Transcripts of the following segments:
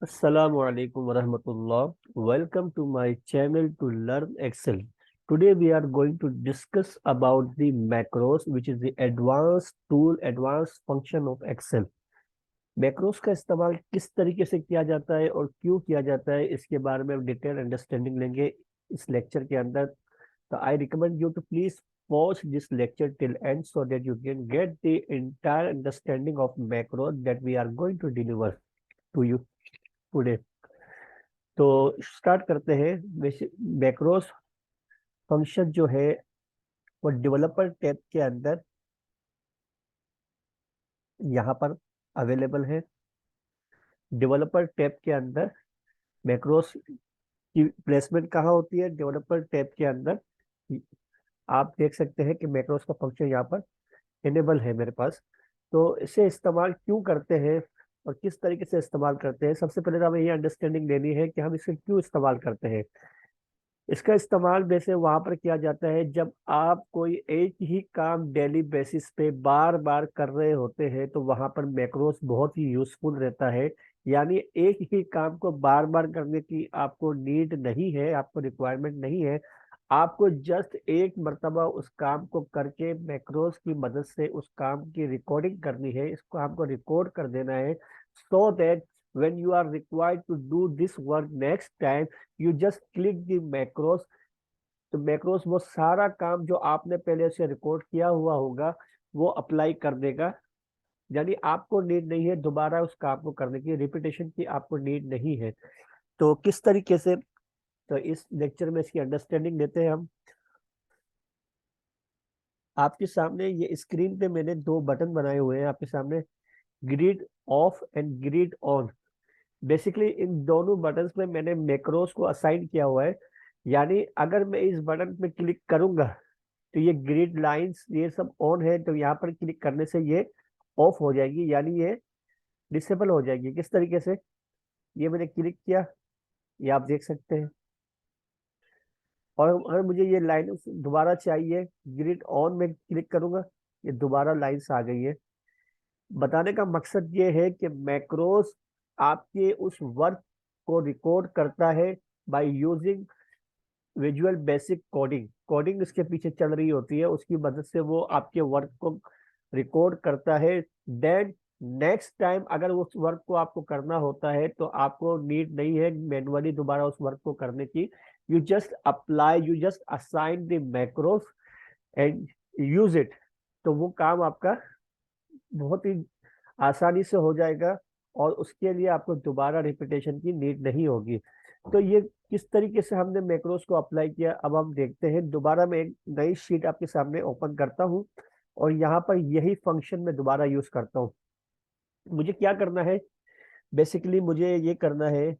Assalamu alaikum warahmatullah. Welcome to my channel to learn Excel. Today we are going to discuss about the macros, which is the advanced tool, advanced function of Excel. Macros का इस्तेमाल किस तरीके से किया जाता है और क्यों किया जाता है, इसके बारे में हम डिटेल अंडरस्टैंडिंग लेंगे इस लेक्चर के अंदर. तो I recommend you to please watch this lecture till end so that you can get the entire understanding of macro that we are going to deliver to you today. तो start करते हैं. Macros function जो है वो developer tab के अंदर यहाँ पर अवेलेबल है. डेवलपर टैब के अंदर मैक्रोस की प्लेसमेंट कहाँ होती है? डेवलपर टैब के अंदर आप देख सकते हैं कि मैक्रोस का फंक्शन यहाँ पर इनेबल है मेरे पास. तो इसे इस्तेमाल क्यों करते हैं और किस तरीके से इस्तेमाल करते हैं, सबसे पहले तो हमें ये अंडरस्टैंडिंग लेनी है कि हम इसे क्यों इस्तेमाल करते हैं. इसका इस्तेमाल वैसे वहां पर किया जाता है जब आप कोई एक ही काम डेली बेसिस पे बार बार कर रहे होते हैं, तो वहां पर मैक्रोस बहुत ही यूजफुल रहता है. यानी एक ही काम को बार बार करने की आपको नीड नहीं है, आपको रिक्वायरमेंट नहीं है. आपको जस्ट एक मर्तबा उस काम को करके मैक्रोस की मदद से उस काम की रिकॉर्डिंग करनी है, इसको आपको रिकॉर्ड कर देना है, so that when you are required to do this work next time you just click the macros. तो मैक्रोस वो सारा काम जो आपने पहले से रिकॉर्ड किया हुआ होगा वो अप्लाई कर देगा. यानी आपको नीड नहीं है दोबारा उस काम को करने की, रिपीटेशन की आपको नीड नहीं है. तो किस तरीके से, तो इस लेक्चर में इसकी अंडरस्टैंडिंग लेते हैं हम. आपके सामने ये स्क्रीन पे मैंने दो बटन बनाए हुए हैं आपके सामने, grid off and grid on. Basically इन दोनों बटन पे मैंने मैक्रोस को असाइन किया हुआ है. यानी अगर मैं इस बटन पे क्लिक करूंगा तो ये ग्रिड लाइंस ये सब ऑन है, तो यहाँ पर क्लिक करने से ये ऑफ हो जाएगी, यानी ये डिसेबल हो जाएगी. किस तरीके से, ये मैंने क्लिक किया, ये आप देख सकते हैं. और अगर मुझे ये लाइन दोबारा चाहिए, ग्रिड ऑन में क्लिक करूंगा, ये दोबारा लाइंस आ गई है. बताने का मकसद ये है कि मैक्रोस आपके उस वर्क को रिकॉर्ड करता है by using visual basic coding. Coding इसके पीछे चल रही होती है, उसकी मदद से वो आपके वर्क को रिकॉर्ड करता है. देन नेक्स्ट टाइम अगर उस वर्क को आपको करना होता है तो आपको नीड नहीं है मैनुअली दोबारा उस वर्क को करने की. You just apply, you just assign the macros and use it. तो वो काम आपका बहुत ही आसानी से हो जाएगा और उसके लिए आपको दोबारा रिपीटेशन की नीड नहीं होगी. तो ये किस तरीके से हमने मैक्रोस को अप्लाई किया अब हम देखते हैं. दोबारा मैं एक नई शीट आपके सामने ओपन करता हूं और यहाँ पर यही फंक्शन मैं दोबारा यूज करता हूँ. मुझे क्या करना है, बेसिकली मुझे ये करना है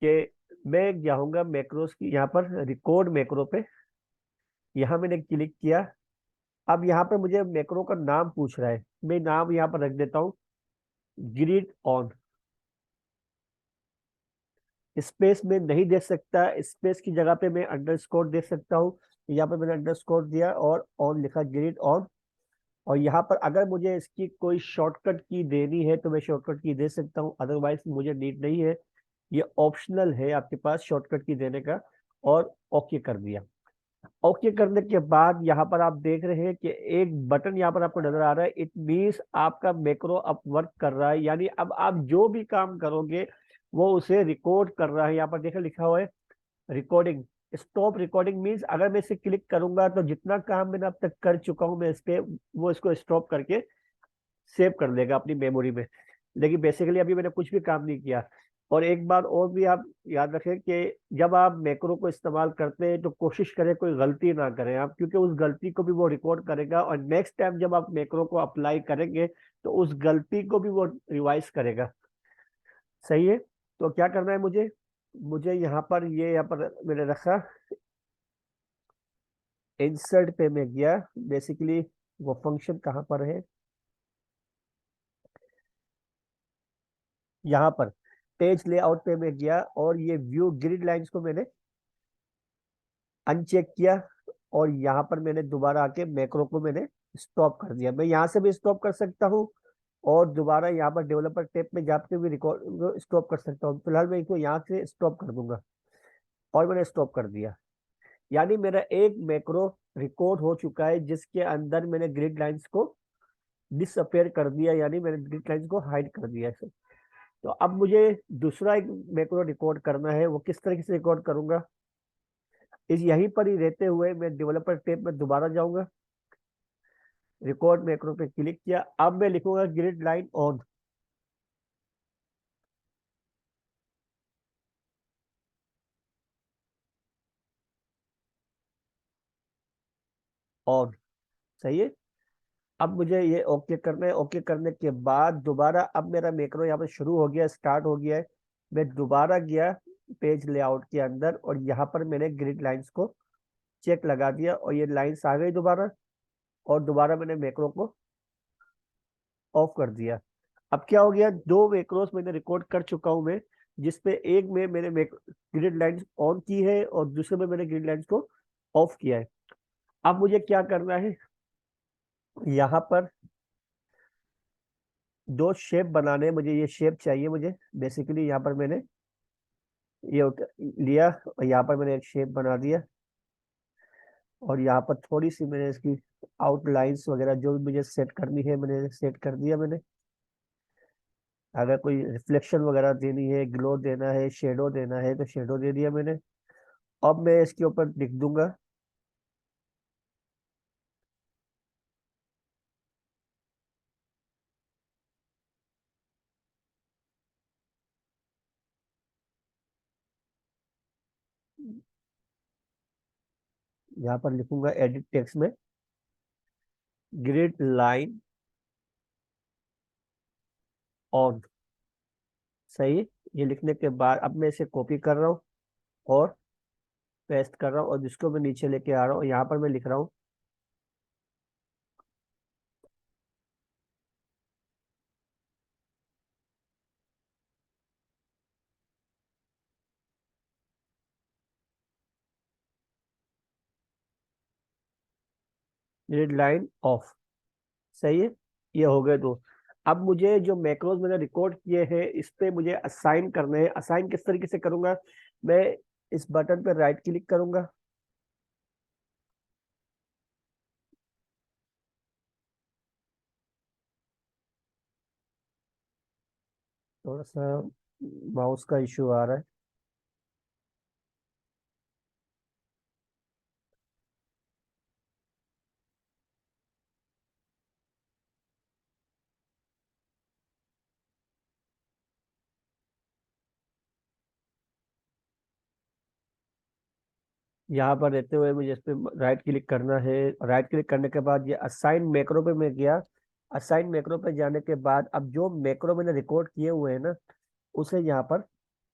कि मैं जाऊंगा मैक्रोस की यहाँ पर रिकॉर्ड मैक्रो पे, यहाँ मैंने क्लिक किया. अब यहाँ पे मुझे मैक्रो का नाम पूछ रहा है, मैं नाम यहाँ पर रख देता हूँ ग्रिड ऑन. स्पेस में नहीं दे सकता, स्पेस की जगह पे मैं अंडरस्कोर दे सकता हूँ. यहाँ पे मैंने अंडरस्कोर दिया और ऑन लिखा, ग्रिड ऑन. और यहाँ पर अगर मुझे इसकी कोई शॉर्टकट की देनी है तो मैं शॉर्टकट की दे सकता हूँ, अदरवाइज मुझे नीड नहीं है. ये ऑप्शनल है आपके पास शॉर्टकट की देने का. और ओके कर दिया. ओके करने के बाद यहाँ पर आप देख रहे हैं कि एक बटन यहाँ पर आपको नजर आ रहा है. इट मीन्स आपका मैक्रो अब वर्क कर रहा है, यानी अब आप जो भी काम करोगे वो उसे रिकॉर्ड कर रहा है. यहाँ पर देखा लिखा हुआ है रिकॉर्डिंग. स्टॉप रिकॉर्डिंग मीन्स अगर मैं इसे क्लिक करूंगा तो जितना काम मैंने अब तक कर चुका हूं मैं इस पे, वो इसको स्टॉप करके सेव कर लेगा अपनी मेमोरी में. लेकिन बेसिकली अभी मैंने कुछ भी काम नहीं किया. और एक बात और भी आप याद रखें कि जब आप मैक्रो को इस्तेमाल करते हैं तो कोशिश करें कोई गलती ना करें आप, क्योंकि उस गलती को भी वो रिकॉर्ड करेगा और नेक्स्ट टाइम जब आप मैक्रो को अप्लाई करेंगे तो उस गलती को भी वो रिवाइज करेगा. सही है. तो क्या करना है मुझे, मुझे यहाँ पर ये यहाँ पर मैंने रखा, इंसर्ट पे मैं गया. बेसिकली वो फंक्शन कहाँ पर है, यहाँ पर पेज लेआउट पे मैं गया और ये व्यू ग्रिड लाइंस को मैंने अनचेक किया. और यहाँ पर मैंने दोबारा आके मैक्रो को मैंने स्टॉप कर दिया. मैं यहाँ से भी स्टॉप कर सकता हूँ और दोबारा यहाँ पर डेवलपर टैब में जाके भी रिकॉर्ड स्टॉप कर सकता हूँ। फिलहाल मैं इसको यहाँ से स्टॉप कर दूंगा और मैंने स्टॉप कर दिया। यानी मेरा एक मैक्रो रिकॉर्ड हो चुका है जिसके अंदर मैंने ग्रिड लाइंस को डिसअपेयर कर दिया, यानी मैंने ग्रिड लाइंस को हाइड कर दिया है। तो अब मुझे दूसरा एक मैक्रो रिकॉर्ड करना है। वो किस तरीके से रिकॉर्ड करूंगा, इस यहीं पर ही रहते हुए मैं डेवलपर टैब में दोबारा जाऊंगा, रिकॉर्ड मैक्रो पे क्लिक किया। अब मैं लिखूंगा ग्रिड लाइन ऑन। ऑन, सही है। अब मुझे ये ओके करना है। ओके करने के बाद दोबारा अब मेरा मैक्रो यहाँ पे शुरू हो गया, स्टार्ट हो गया है। मैं दोबारा गया पेज लेआउट के अंदर और यहाँ पर मैंने ग्रिड लाइंस को चेक लगा दिया और ये लाइंस आ गई दोबारा, और दोबारा मैंने मैक्रो को ऑफ कर दिया। अब क्या हो गया, दो मैक्रोस मैंने रिकॉर्ड कर चुका हूं मैं, जिसपे एक में मैंने ग्रिड लाइंस ऑन की है और दूसरे में मैंने ग्रिड लाइंस को ऑफ किया है। अब मुझे क्या करना है, यहाँ पर दो शेप बनाने हैं। मुझे ये शेप चाहिए मुझे। बेसिकली यहाँ पर मैंने ये लिया और यहाँ पर मैंने एक शेप बना दिया और यहाँ पर थोड़ी सी मैंने इसकी आउटलाइंस वगैरह जो भी मुझे सेट करनी है मैंने सेट कर दिया मैंने। अगर कोई रिफ्लेक्शन वगैरह देनी है, ग्लो देना है, शेडो देना है तो शेडो दे दिया मैंने। अब मैं इसके ऊपर लिख दूंगा यहाँ पर लिखूंगा एडिट टेक्स्ट में ग्रिड लाइन ऑन, सही है। ये लिखने के बाद अब मैं इसे कॉपी कर रहा हूँ और पेस्ट कर रहा हूँ और जिसको मैं नीचे लेके आ रहा हूँ यहाँ पर मैं लिख रहा हूँ ग्रिड लाइन ऑफ, सही है। ये हो गए दो। अब मुझे जो मैक्रोज मैंने रिकॉर्ड किए हैं इस पे मुझे असाइन करने हैं। असाइन किस तरीके से करूंगा, मैं इस बटन पर राइट क्लिक करूंगा, थोड़ा सा माउस का इशू आ रहा है। यहाँ पर रहते हुए मुझे इस पे राइट क्लिक करना है। राइट क्लिक करने के बाद ये असाइन मैक्रो पे मैं गया। असाइन मैक्रो पे जाने के बाद अब जो मैक्रो मैंने रिकॉर्ड किए हुए हैं ना उसे यहाँ पर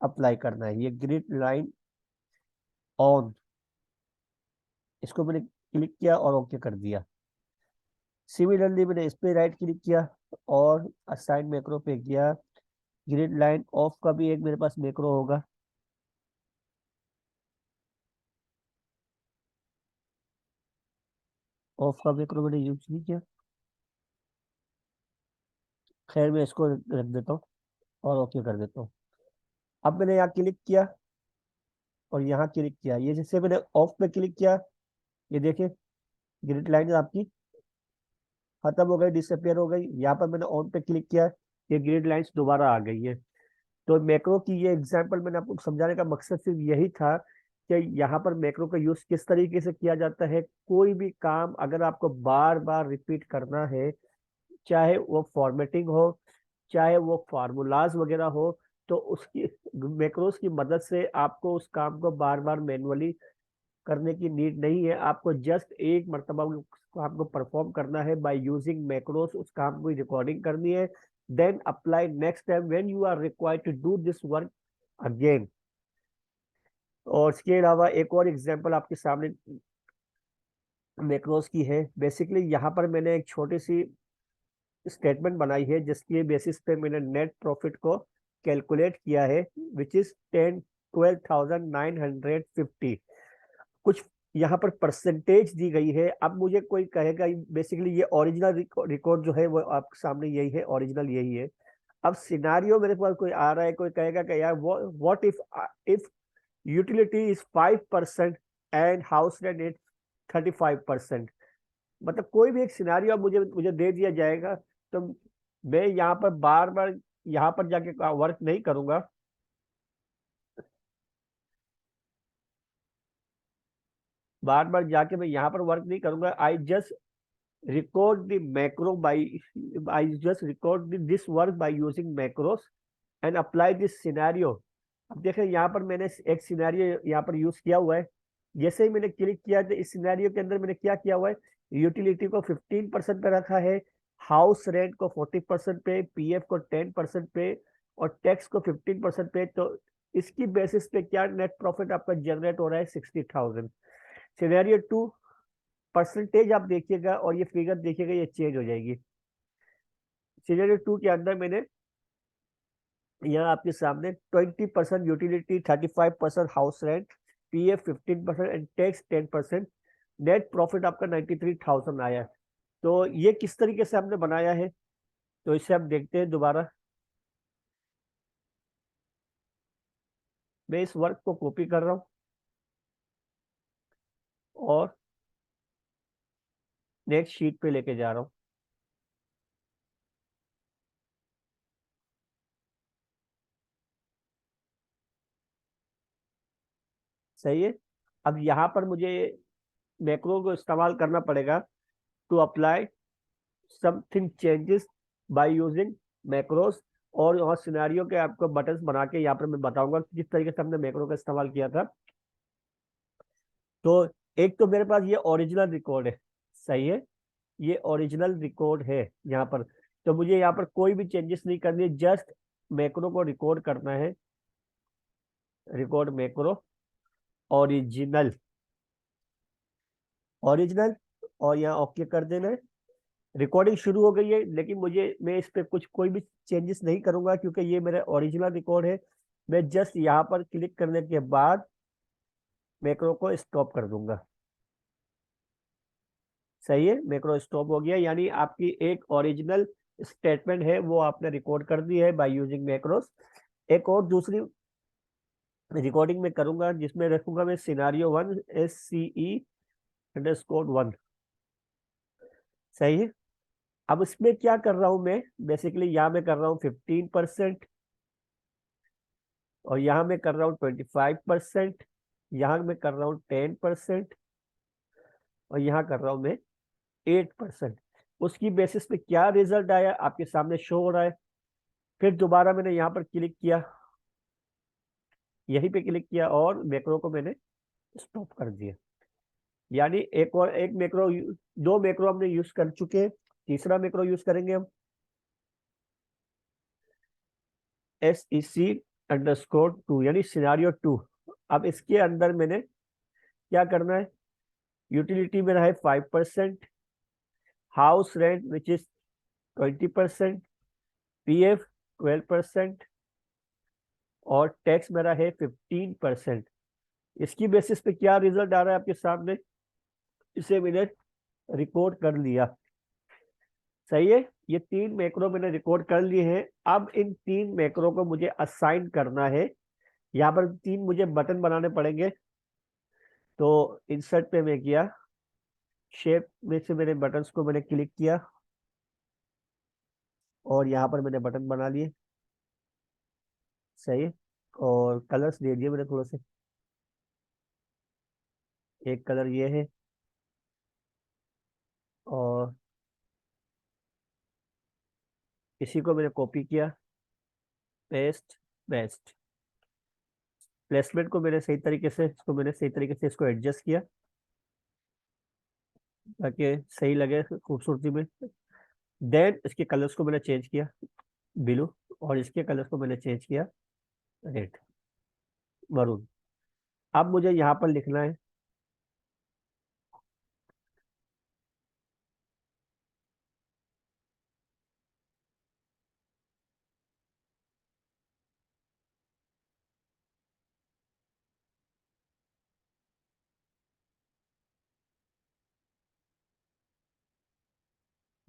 अप्लाई करना है। ये ग्रिड लाइन ऑन, इसको मैंने क्लिक किया और ओके कर दिया। सिमिलरली मैंने इस पे राइट क्लिक किया और असाइन मैक्रो पे गया। ग्रिड लाइन ऑफ का भी एक मेरे पास मैक्रो होगा, ऑफ का मैक्रो मैंने यूज नहीं किया। खैर मैं इसको रख देता हूँ और ओके कर देता हूँ। अब मैंने यहाँ क्लिक किया और यहाँ क्लिक किया, ये जैसे मैंने ऑफ पे क्लिक किया ये देखिए ग्रिड लाइन आपकी खत्म हो गई, डिसअपियर हो गई। यहाँ पर मैंने ऑन पे क्लिक किया, ये ग्रिड लाइंस दोबारा आ गई है। तो मैक्रो की ये एग्जांपल मैंने आपको समझाने का मकसद सिर्फ यही था कि यहाँ पर मैक्रो का यूज किस तरीके से किया जाता है। कोई भी काम अगर आपको बार बार रिपीट करना है, चाहे वो फॉर्मेटिंग हो, चाहे वो फार्मूलाज वगैरह हो, तो उसकी मैक्रोस की मदद से आपको उस काम को बार बार मैनुअली करने की नीड नहीं है। आपको जस्ट एक मरतबा उस काम को परफॉर्म करना है बाय यूजिंग मैक्रोस, उस काम को रिकॉर्डिंग करनी है। Then apply next time when you are required to do this work again. और इसके अलावा एक और एग्जांपल आपके सामने मैक्रोस की है। बेसिकली यहाँ पर मैंने एक छोटी सी स्टेटमेंट बनाई है जिसकी बेसिस पे मैंने नेट प्रॉफिट को कैलकुलेट किया है, विच इज 12,950। कुछ यहाँ पर परसेंटेज दी गई है। अब मुझे कोई कहेगा, बेसिकली ये ओरिजिनल रिकॉर्ड जो है वो आपके सामने यही है, ओरिजिनल यही है। अब सिनारियो मेरे पास कोई आ रहा है, कोई कहेगा कि यार what if utility is 5% and house rent is 35%। मतलब कोई भी एक सिनारियो मुझे मुझे दे दिया जाएगा, तो मैं यहाँ पर बार बार यहाँ पर जाके वर्क नहीं करूंगा। बार बार जाके मैं यहाँ पर वर्क नहीं करूंगा। I just record the macro by I just record this work by using macros and apply this scenario। अब देखें यहाँ पर मैंने एक सिनेरियो यहाँ पर यूज किया हुआ है। जैसे ही मैंने क्लिक किया तो इस सिनेरियो के अंदर मैंने क्या किया हुआ है, यूटिलिटी को 15% पे रखा है, हाउस रेंट को 40% पे, पीएफ को 10% पे और टैक्स को 15% पे। तो इसकी बेसिस पे क्या नेट प्रॉफिट आपका जनरेट हो रहा है, 60,000। सिनेरियो टू, परसेंटेज आप देखिएगा और ये फिगर देखिएगा, ये चेंज हो जाएगी। सिनेरियो टू के अंदर मैंने यहाँ आपके सामने 20% utility, 35% house rent, PF 15% and tax 10%, net profit आपका 93,000 आया। तो ये किस तरीके से हमने बनाया है, तो इसे हम देखते हैं दोबारा। मैं इस वर्क को कॉपी कर रहा हूँ और नेक्स्ट शीट पे लेके जा रहा हूँ। सही है। अब यहाँ पर मुझे मैक्रो को इस्तेमाल करना पड़ेगा to apply something changes by using macros. और यहाँ सिनेरियो के आपको बटन्स बना के यहाँ पर मैं बताऊंगा जिस तरीके से हमने मैक्रो का इस्तेमाल किया था। तो एक तो मेरे पास ये ओरिजिनल रिकॉर्ड है, सही है, ये ओरिजिनल रिकॉर्ड है यहाँ पर। तो मुझे यहाँ पर कोई भी चेंजेस नहीं करनी है, जस्ट मैक्रो को रिकॉर्ड करना है, रिकॉर्ड मैक्रो ओरिजिनल, ओरिजिनल, और यहाँ ओके कर देना है। रिकॉर्डिंग शुरू हो गई है, लेकिन मैं इस पे कुछ कोई भी चेंजेस नहीं करूंगा क्योंकि ये मेरा ओरिजिनल रिकॉर्ड है। मैं जस्ट यहाँ पर क्लिक करने के बाद मैक्रो को स्टॉप कर दूंगा। सही है, मैक्रो स्टॉप हो गया, यानी आपकी एक ओरिजिनल स्टेटमेंट है वो आपने रिकॉर्ड कर दी है बाय यूजिंग मैक्रोस। एक और दूसरी रिकॉर्डिंग में करूंगा जिसमें रखूंगा मैं सिनारियो 1 SCE_1। सही है। अब इसमें क्या कर रहा हूं मैं, बेसिकली यहाँ मैं कर रहा हूँ 15%, और यहाँ मैं कर रहा हूँ 25%, यहाँ मैं कर रहा हूँ 10%, और यहाँ कर रहा हूँ मैं 8%। उसकी बेसिस पे क्या रिजल्ट आया आपके सामने शो हो रहा है। फिर दोबारा मैंने यहाँ पर क्लिक किया, यहीं पे क्लिक किया और मैक्रो को मैंने स्टॉप कर दिया। यानी एक और एक मैक्रो, दो मैक्रो हमने यूज कर चुके हैं, तीसरा मैक्रो यूज करेंगे हम, SEC_2 यानी सिनारियो 2। अब इसके अंदर मैंने क्या करना है, यूटिलिटी मेरा है 5%, house rent which is 20%, PF 12% और टैक्स मेरा है 15%। इसकी बेसिस पे क्या रिजल्ट आ रहा है आपके सामने, इसे मैंने रिकॉर्ड कर लिया। सही है, ये तीन मैक्रो मैंने रिकॉर्ड कर लिए हैं। अब इन तीन मैक्रो को मुझे असाइन करना है। यहाँ पर तीन मुझे बटन बनाने पड़ेंगे। तो इंसर्ट पे मैं किया, शेप में से मेरे बटन्स को मैंने क्लिक किया और यहाँ पर मैंने बटन बना लिए। सही है, और कलर्स दे दिए मैंने थोड़े से। एक कलर ये है, और इसी को मैंने कॉपी किया, पेस्ट, बेस्ट। प्लेसमेंट को मैंने सही तरीके से इसको मैंने सही तरीके से इसको एडजस्ट किया ताकि सही लगे खूबसूरती में। देन इसके कलर्स को मैंने चेंज किया ब्लू, और इसके कलर्स को मैंने चेंज किया रेड, मरून। अब मुझे यहाँ पर लिखना है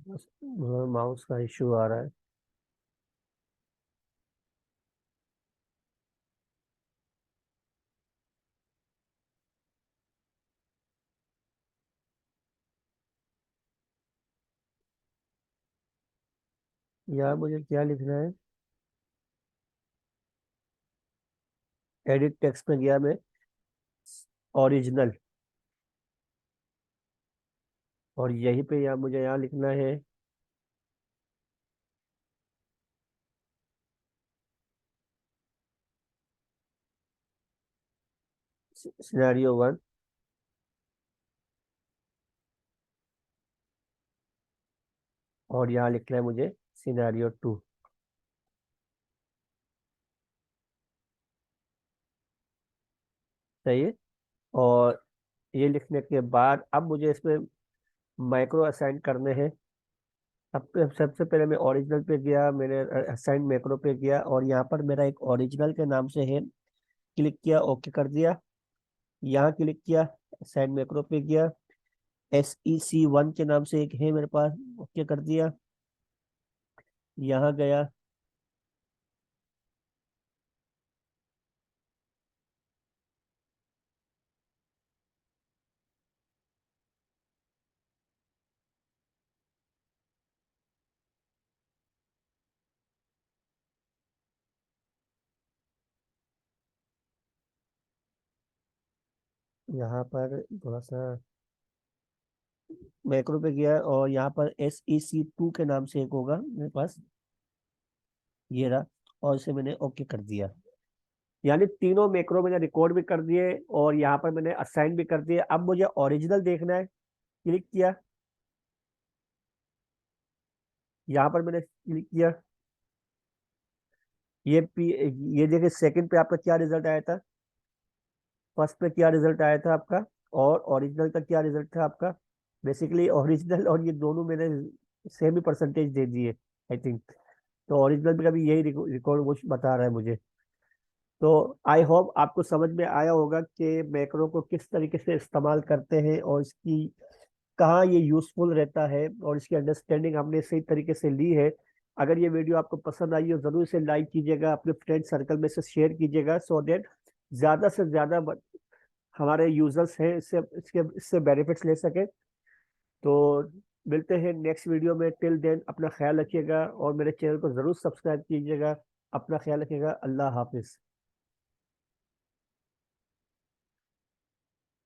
माउस का इशू आ रहा है। यार मुझे क्या लिखना है? एडिट टेक्स्ट में गया मैं, ओरिजिनल, और यहीं पे यार मुझे यहाँ लिखना है सिनेरियो वन, और यहाँ लिखना है मुझे सिनेरियो टू। सही है। और ये लिखने के बाद अब मुझे इसमें माइक्रो असाइन करने हैं। अब सबसे पहले मैं ओरिजिनल पे गया, मैंने असाइन मैक्रो पे गया, और यहाँ पर मेरा एक ओरिजिनल के नाम से है, क्लिक किया, ओके कर दिया। यहाँ क्लिक किया, असाइन मैक्रो पे गया, SEC1 के नाम से एक है मेरे पास, ओके कर दिया। यहाँ गया, यहाँ पर थोड़ा सा मैक्रो पे गया, और यहाँ पर SEC2 के नाम से एक होगा मेरे पास, ये रहा, और इसे मैंने ओके कर दिया। यानी तीनों मैक्रो मैंने रिकॉर्ड भी कर दिए, और यहाँ पर मैंने असाइन भी कर दिए। अब मुझे ओरिजिनल देखना है, क्लिक किया, यहाँ पर मैंने क्लिक किया, ये पी ये देखिए सेकंड पे आपका क्या रिजल्ट आया था, फर्स्ट पे क्या रिजल्ट आया था आपका, और ओरिजिनल का क्या रिजल्ट था आपका। बेसिकली ओरिजिनल और ये दोनों मैंने सेम ही परसेंटेज दे दिए, आई थिंक। तो ओरिजिनल में भी यही रिकॉर्ड वो बता रहा है मुझे। तो आई होप आपको समझ में आया होगा कि मैक्रो को किस तरीके से इस्तेमाल करते हैं, और इसकी कहाँ ये यूजफुल रहता है, और इसकी अंडरस्टैंडिंग हमने सही तरीके से ली है। अगर ये वीडियो आपको पसंद आई हो, जरूर इसे लाइक कीजिएगा, अपने फ्रेंड सर्कल में से शेयर कीजिएगा, सो दैट ज्यादा से ज्यादा हमारे यूजर्स हैं इससे बेनिफिट्स ले सके। तो मिलते हैं नेक्स्ट वीडियो में, टिल देन अपना ख्याल रखिएगा, और मेरे चैनल को जरूर सब्सक्राइब कीजिएगा। अपना ख्याल रखिएगा। अल्लाह हाफिज।